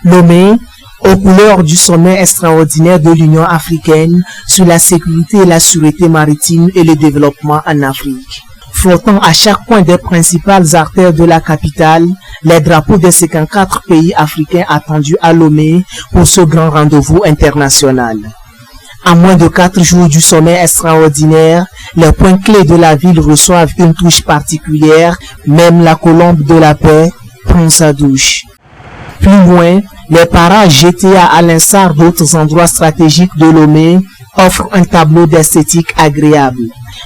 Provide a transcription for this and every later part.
Lomé, aux couleurs du sommet extraordinaire de l'Union africaine sur la sécurité et la sûreté maritime et le développement en Afrique. Flottant à chaque coin des principales artères de la capitale, les drapeaux des 54 pays africains attendus à Lomé pour ce grand rendez-vous international. À moins de 4 jours du sommet extraordinaire, les points clés de la ville reçoivent une touche particulière, même la colombe de la paix prend sa douche. Plus loin, les parages GTA, à l'instar d'autres endroits stratégiques de Lomé, offrent un tableau d'esthétique agréable.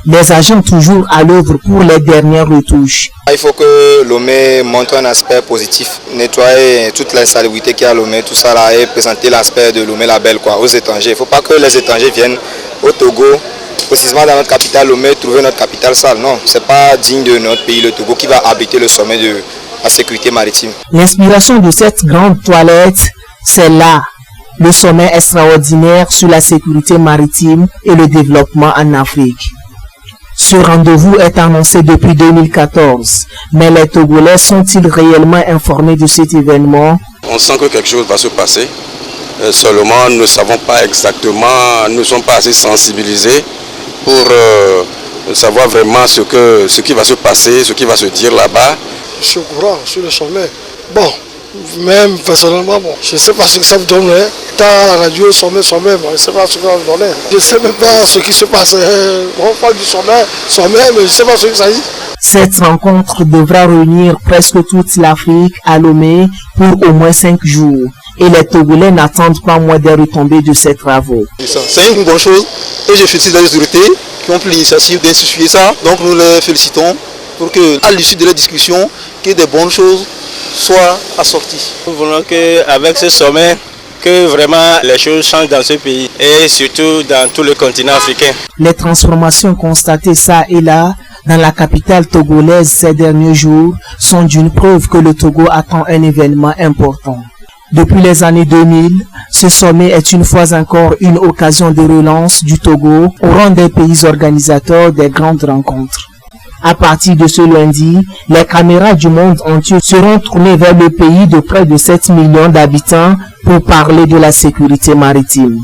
Les agents toujours à l'œuvre pour les dernières retouches. Il faut que Lomé montre un aspect positif, nettoyer toute l'insalubrité qu'il y a à Lomé, tout ça là, et présenter l'aspect de Lomé la belle aux étrangers. Il ne faut pas que les étrangers viennent au Togo, précisément dans notre capitale Lomé, trouver notre capitale sale. Non, ce n'est pas digne de notre pays, le Togo, qui va abriter le sommet de la sécurité maritime. L'inspiration de cette grande toilette, c'est là, le sommet extraordinaire sur la sécurité maritime et le développement en Afrique. Ce rendez-vous est annoncé depuis 2014, mais les Togolais sont-ils réellement informés de cet événement? On sent que quelque chose va se passer, seulement nous ne savons pas exactement, nous ne sommes pas assez sensibilisés pour savoir vraiment ce qui va se passer, ce qui va se dire là-bas. Je suis au courant sur le sommet. Bon, même personnellement, je ne sais pas ce que ça me donne. Dans la radio, sommet, je ne sais pas ce que ça me donne. Je ne sais même pas ce qui se passe. On parle du sommet, mais je ne sais pas ce que ça dit. Cette rencontre devra réunir presque toute l'Afrique à Lomé pour au moins 5 jours. Et les Togolais n'attendent pas moins des retombées de ces travaux. C'est une bonne chose et je félicite les autorités qui ont pris l'initiative d'instituer ça. Donc nous les félicitons pour qu'à l'issue de la discussion, que des bonnes choses soient assorties. Nous voulons qu'avec ce sommet, que vraiment les choses changent dans ce pays et surtout dans tout le continent africain. Les transformations constatées ça et là dans la capitale togolaise ces derniers jours sont d'une preuve que le Togo attend un événement important. Depuis les années 2000, ce sommet est une fois encore une occasion de relance du Togo au rang des pays organisateurs des grandes rencontres. À partir de ce lundi, les caméras du monde entier seront tournées vers le pays de près de 7 millions d'habitants pour parler de la sécurité maritime.